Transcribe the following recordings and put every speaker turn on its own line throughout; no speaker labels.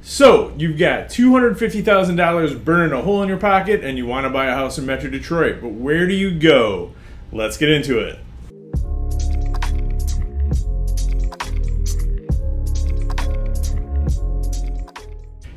So, you've got $250,000 burning a hole in your pocket and you want to buy a house in Metro Detroit, but where do you go? Let's get into it.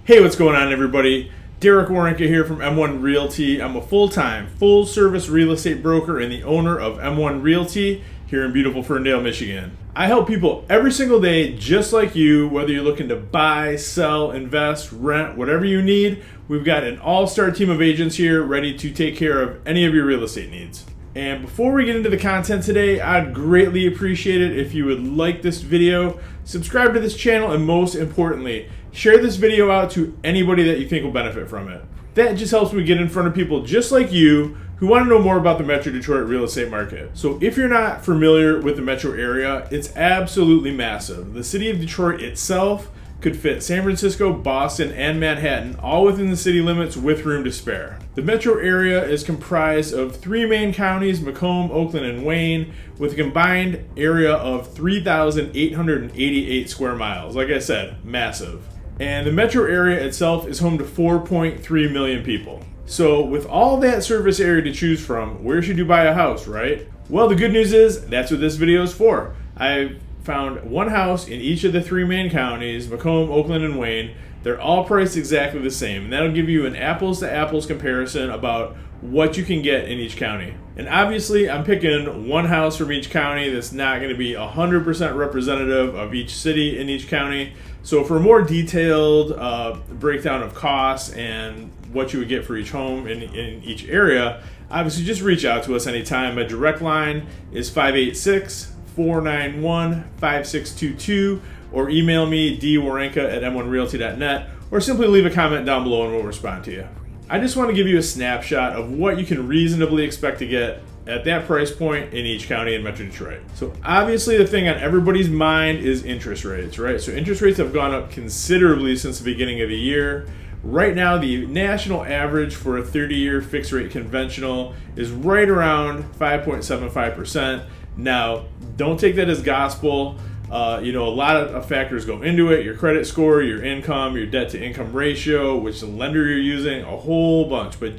Hey, what's going on, everybody? Werenka here from M1 Realty. I'm a full-time, full-service real estate broker and the owner of M1 Realty here in beautiful Ferndale, Michigan. I help people every single day, just like you, whether you're looking to buy, sell, invest, rent, whatever you need. We've got an all-star team of agents here ready to take care of any of your real estate needs. And before we get into the content today, I'd greatly appreciate it if you would like this video, subscribe to this channel, and most importantly, share this video out to anybody that you think will benefit from it. That just helps me get in front of people just like you who want to know more about the Metro Detroit real estate market. So if you're not familiar with the metro area, it's absolutely massive. The city of Detroit itself could fit San Francisco, Boston, and Manhattan all within the city limits with room to spare. The metro area is comprised of three main counties, Macomb, Oakland, and Wayne, with a combined area of 3,888 square miles. Like I said, massive. And the metro area itself is home to 4.3 million people. So with all that surface area to choose from, where should you buy a house, right? Well, the good news is that's what this video is for. I've found one house in each of the three main counties, Macomb, Oakland, and Wayne. They're all priced exactly the same, and that'll give you an apples to apples comparison about what you can get in each county. And obviously, I'm picking one house from each county that's not going to be 100% representative of each city in each county. So for a more detailed breakdown of costs and what you would get for each home in each area, obviously just reach out to us anytime. My direct line is 586-491-5622, or email me, dwerenka@m1realty.net, or simply leave a comment down below and we'll respond to you. I just want to give you a snapshot of what you can reasonably expect to get at that price point in each county in Metro Detroit. So obviously the thing on everybody's mind is interest rates, right? So interest rates have gone up considerably since the beginning of the year. Right now, the national average for a 30-year fixed rate conventional is right around 5.75%. Now, don't take that as gospel. A lot of factors go into it: your credit score, your income, your debt to income ratio, which lender you're using, a whole bunch. But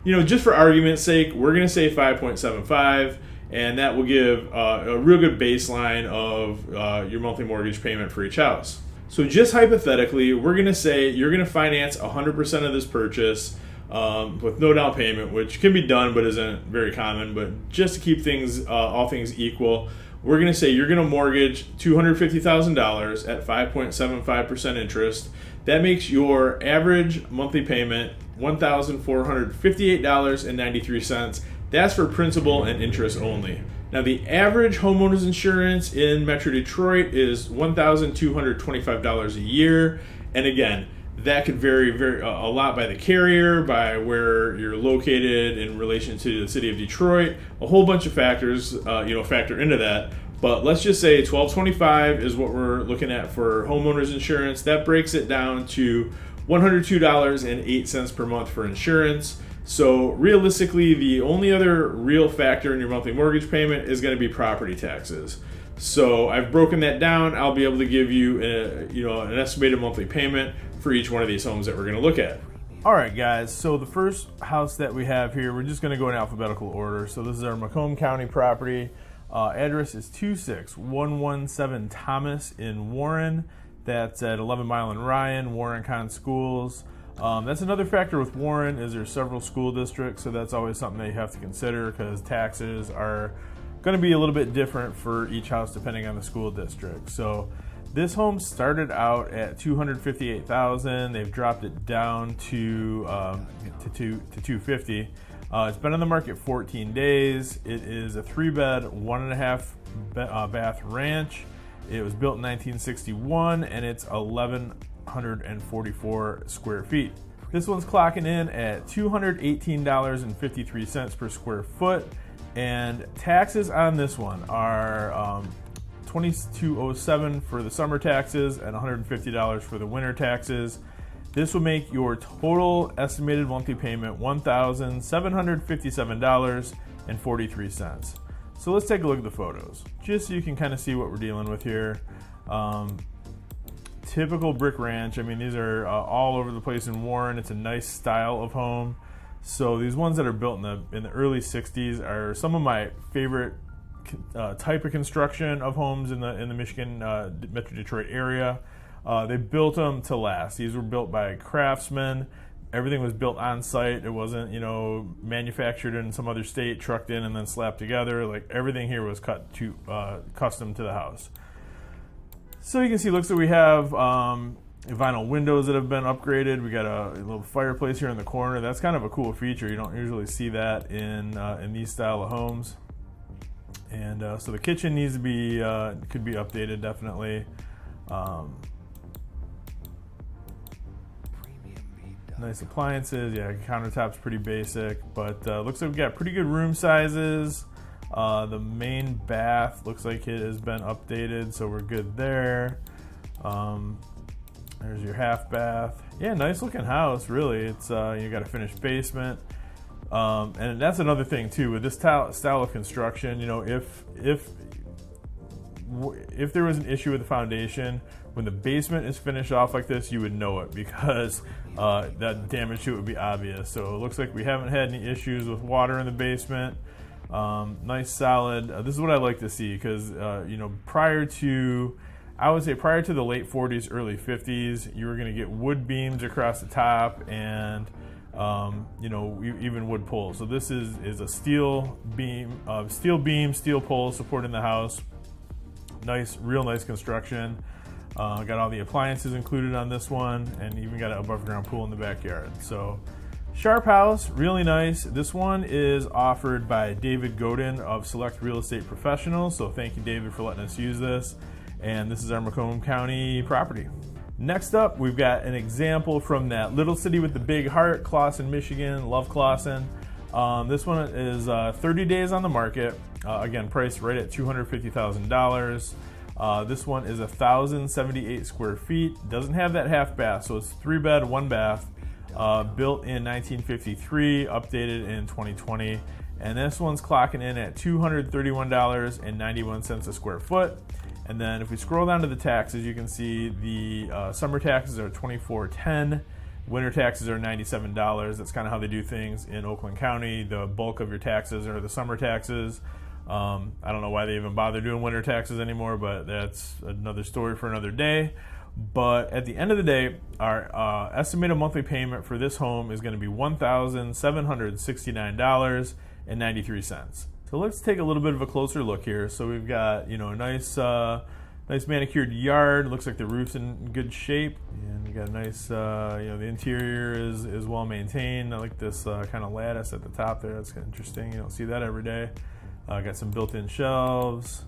just for argument's sake, we're going to say 5.75, and that will give a real good baseline of your monthly mortgage payment for each house. So just hypothetically, we're going to say you're going to finance 100% of this purchase with no down payment, which can be done but isn't very common. But just to keep things all things equal, we're going to say you're going to mortgage $250,000 at 5.75% interest. That makes your average monthly payment $1,458.93. That's for principal and interest only. Now, the average homeowner's insurance in Metro Detroit is $1,225 a year. And again, that could vary a lot by the carrier, by where you're located in relation to the city of Detroit. A whole bunch of factors, factor into that. But let's just say $1,225 is what we're looking at for homeowners insurance. That breaks it down to $102.08 per month for insurance. So realistically, the only other real factor in your monthly mortgage payment is going to be property taxes. So I've broken that down. I'll be able to give you an estimated monthly payment for each one of these homes that we're going to look at. All right, guys. So the first house that we have here, we're just going to go in alphabetical order. So this is our Macomb County property. Address is 26117 Thomas in Warren. That's at 11 Mile and Ryan, Werenka schools. That's another factor with Warren, is there's several school districts, so that's always something that you have to consider because taxes are going to be a little bit different for each house depending on the school district. So this home started out at $258,000. They've dropped it down to $250,000. It's been on the market 14 days. It is a 3-bed, 1.5 bath ranch. It was built in 1961, and it's 1,144 square feet. This one's clocking in at $218.53 per square foot, and taxes on this one are $22.07 for the summer taxes and $150 for the winter taxes. This will make your total estimated monthly payment $1,757.43. So let's take a look at the photos, just so you can kind of see what we're dealing with here. typical brick ranch. I mean, these are all over the place in Warren. It's a nice style of home. So these ones that are built in the early 60s are some of my favorite type of construction of homes in the Michigan Metro Detroit area. They built them to last. These were built by craftsmen. Everything was built on site. It wasn't, manufactured in some other state, trucked in, and then slapped together. Like, everything here was cut to custom to the house. So you can see, looks like we have vinyl windows that have been upgraded. We got a little fireplace here in the corner. That's kind of a cool feature. You don't usually see that in these style of homes. And so the kitchen needs to be could be updated definitely. Nice appliances. Yeah, countertop's pretty basic, but looks like we've got pretty good room sizes. The main bath looks like it has been updated, so we're good there. There's your half bath. Yeah, nice looking house, really. It's you got a finished basement. And that's another thing too with this style of construction. If there was an issue with the foundation, when the basement is finished off like this, you would know it, because that damage to it would be obvious. So it looks like we haven't had any issues with water in the basement. Nice solid. This is what I like to see, because prior to the late 40s, early 50s, you were going to get wood beams across the top and even wood poles. So this is a steel beam, steel pole supporting the house. Nice, real nice construction. Got all the appliances included on this one, and even got an above ground pool in the backyard. So sharp house, really nice. This one is offered by David Godin of Select Real Estate Professionals. So thank you, David, for letting us use this. And this is our Macomb County property. Next up, we've got an example from that little city with the big heart, Clawson, Michigan. Love Clawson. This one is 30 days on the market. Again, priced right at $250,000. This one is 1,078 square feet. Doesn't have that half bath, so it's 3 bed, 1 bath. Built in 1953, updated in 2020. And this one's clocking in at $231.91 a square foot. And then if we scroll down to the taxes, you can see the summer taxes are $24.10. Winter taxes are $97. That's kind of how they do things in Oakland County. The bulk of your taxes are the summer taxes. I don't know why they even bother doing winter taxes anymore, but that's another story for another day. But at the end of the day, our estimated monthly payment for this home is going to be $1,769.93. So let's take a little bit of a closer look here. So we've got, a nice manicured yard. Looks like the roof's in good shape, and you got a nice, the interior is well maintained. I like this kind of lattice at the top there. That's kind of interesting. You don't see that every day. Got some built-in shelves.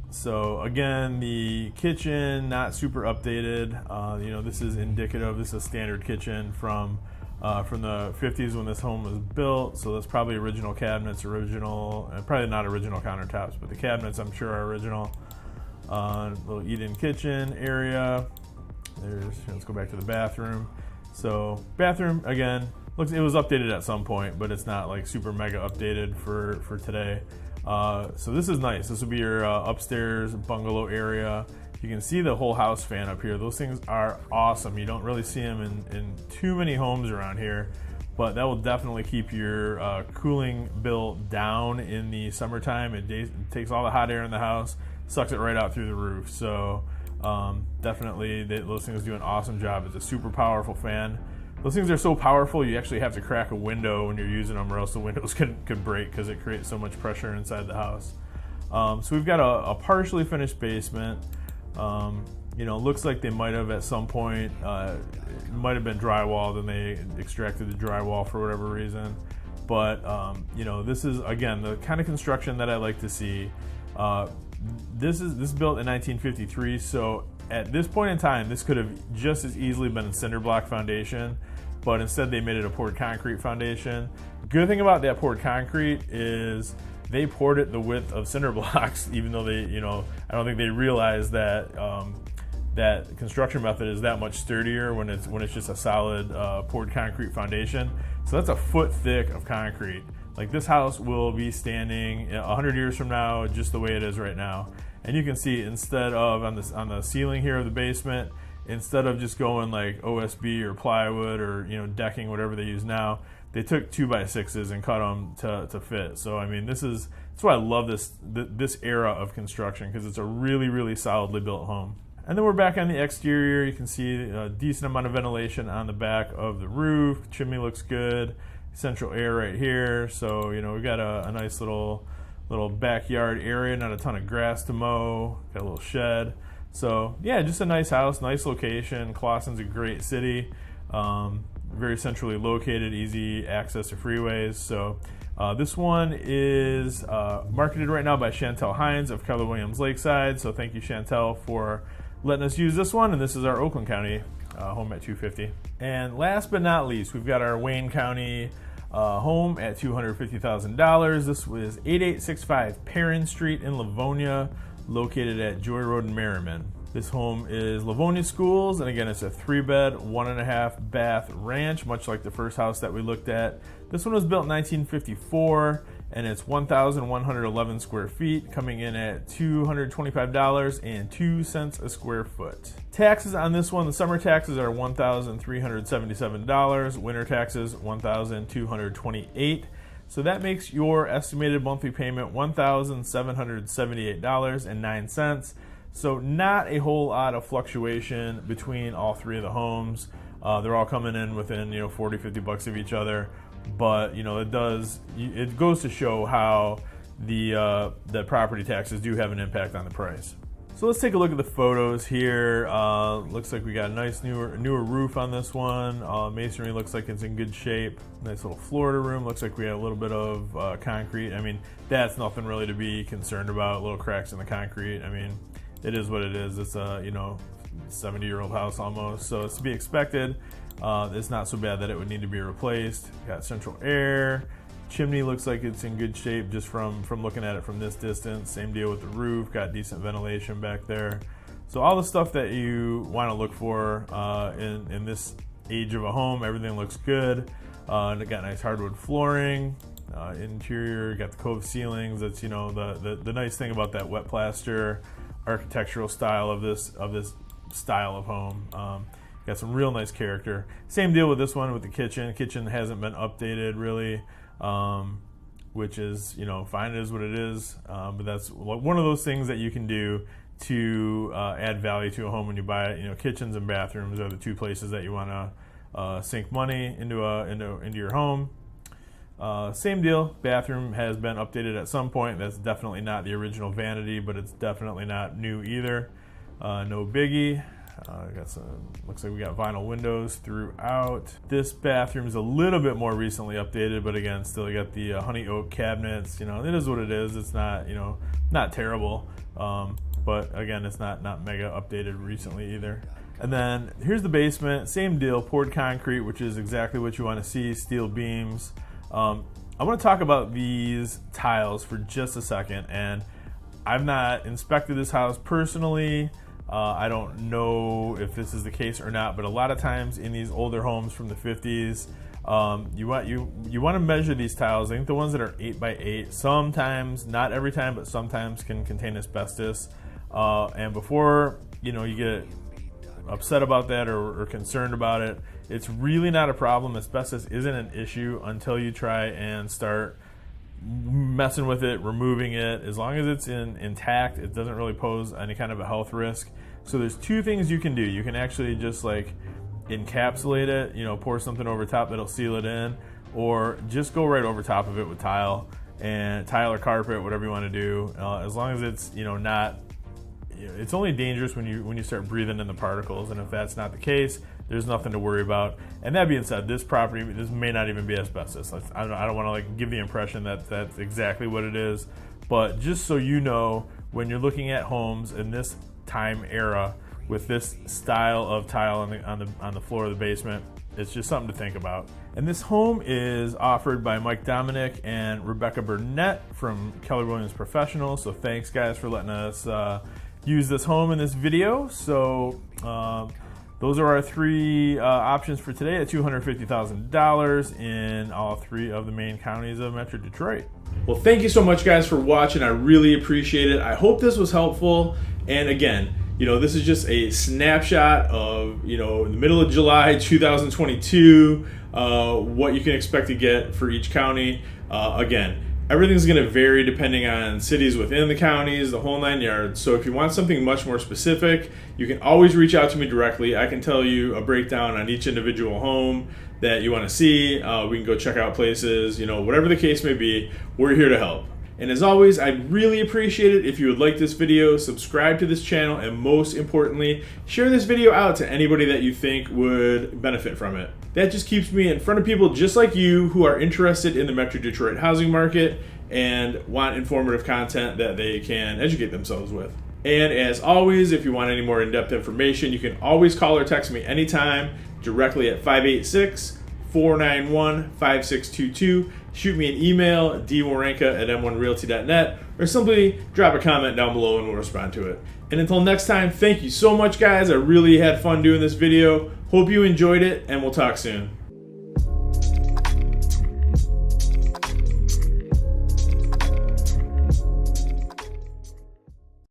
So again, the kitchen not super updated. This is indicative. This is a standard kitchen from the 50s when this home was built. So that's probably original cabinets, probably not original countertops, but the cabinets I'm sure are original. Little eat-in kitchen area. Let's go back to the bathroom. So bathroom again. Looks, it was updated at some point, but it's not like super mega updated for today. So this is nice. This will be your upstairs bungalow area. You can see the whole house fan up here. Those things are awesome. You don't really see them in too many homes around here, but that will definitely keep your cooling bill down in the summertime. It takes all the hot air in the house, sucks it right out through the roof. So definitely those things do an awesome job. It's a super powerful fan. Those things are so powerful, you actually have to crack a window when you're using them, or else the windows could break because it creates so much pressure inside the house. So we've got a partially finished basement. Looks like they might have at some point, it might have been drywalled and they extracted the drywall for whatever reason. But, this is, again, the kind of construction that I like to see. This is built in 1953, so at this point in time, this could have just as easily been a cinder block foundation, but instead they made it a poured concrete foundation. Good thing about that poured concrete is they poured it the width of cinder blocks, even though they, I don't think they realized that that construction method is that much sturdier when it's just a solid poured concrete foundation. So that's a foot thick of concrete. Like, this house will be standing 100 years from now just the way it is right now. And you can see instead of on the ceiling here of the basement, instead of just going like OSB or plywood or decking, whatever they use now, they took 2x6s and cut them to fit. So I mean, that's why I love this era of construction, because it's a really solidly built home. And then we're back on the exterior. You can see a decent amount of ventilation on the back of the roof. Chimney looks good. Central air right here. So we've got a nice little backyard area. Not a ton of grass to mow. Got a little shed. So yeah, just a nice house, nice location. Clawson's a great city. Very centrally located, easy access to freeways. So this one is marketed right now by Chantel Hines of Keller Williams Lakeside. So thank you, Chantel, for letting us use this one. And this is our Oakland County home at $250,000. And last but not least, we've got our Wayne County home at $250,000. This was 8865 Perrin Street in Livonia, located at Joy Road in Merriman. This home is Livonia Schools, and again, it's a 3-bed, 1.5 bath ranch, much like the first house that we looked at. This one was built in 1954, and it's 1,111 square feet, coming in at $225.02 a square foot. Taxes on this one, the summer taxes are $1,377, winter taxes $1,228. So that makes your estimated monthly payment $1,778.09. So not a whole lot of fluctuation between all three of the homes. They're all coming in within $40-50 of each other, but it goes to show how the property taxes do have an impact on the price. So let's take a look at the photos here. Looks like we got a nice newer roof on this one. Masonry looks like it's in good shape. Nice little Florida room. Looks like we have a little bit of concrete. I mean, that's nothing really to be concerned about. Little cracks in the concrete. I mean, it is what it is. It's a 70-year-old house almost, so it's to be expected. It's not so bad that it would need to be replaced. Got central air. Chimney looks like it's in good shape just from looking at it from this distance. Same deal with the roof. Got decent ventilation back there. So all the stuff that you want to look for in this age of a home, everything looks good. And it got nice hardwood flooring. Interior, got the cove ceilings. That's the nice thing about that wet plaster architectural style of this style of home. Got some real nice character. Same deal with this one with the kitchen. Kitchen hasn't been updated really, which is fine. It is what it is. But that's one of those things that you can do to add value to a home when you buy it. Kitchens and bathrooms are the two places that you want to sink money into your home. Same deal. Bathroom has been updated at some point. That's definitely not the original vanity, but it's definitely not new either. No biggie. Looks like we got vinyl windows throughout. This bathroom is a little bit more recently updated, but again, still you got the honey oak cabinets. It is what it is. It's not not terrible, but again, it's not mega updated recently either. And then here's the basement. Same deal. Poured concrete, which is exactly what you want to see. Steel beams. I want to talk about these tiles for just a second, and I've not inspected this house personally. I don't know if this is the case or not, but a lot of times in these older homes from the 50s, you want to measure these tiles. I think the ones that are 8x8 sometimes, not every time, but sometimes can contain asbestos. And before you get upset about that or concerned about it, it's really not a problem. Asbestos isn't an issue until you try and start messing with it, removing it. As long as it's intact, it doesn't really pose any kind of a health risk. So there's two things you can do. You can actually just encapsulate it, pour something over top that'll seal it in, or just go right over top of it with tile or carpet, whatever you want to do. As long as it's not, it's only dangerous when you start breathing in the particles, and if that's not the case, there's nothing to worry about. And that being said, this may not even be asbestos. I don't want to give the impression that that's exactly what it is, but just so you know, when you're looking at homes in this time era with this style of tile on the floor of the basement, it's just something to think about. And this home is offered by Mike Dominic and Rebecca Burnett from Keller Williams Professionals. So thanks guys for letting us use this home in this video. So those are our three options for today at $250,000 in all three of the main counties of Metro Detroit. Well, thank you so much, guys, for watching. I really appreciate it. I hope this was helpful. And again, this is just a snapshot of, in the middle of July 2022, what you can expect to get for each county. Again, everything's going to vary depending on cities within the counties, the whole 9 yards. So if you want something much more specific, you can always reach out to me directly. I can tell you a breakdown on each individual home that you want to see. We can go check out places, whatever the case may be, we're here to help. And as always, I'd really appreciate it if you would like this video, subscribe to this channel, and most importantly, share this video out to anybody that you think would benefit from it. That just keeps me in front of people just like you who are interested in the Metro Detroit housing market and want informative content that they can educate themselves with. And as always, if you want any more in-depth information, you can always call or text me anytime directly at 586-491-5622. Shoot me an email, dwerenka@m1realty.net, or simply drop a comment down below and we'll respond to it. And until next time, thank you so much, guys. I really had fun doing this video. Hope you enjoyed it, and we'll talk soon.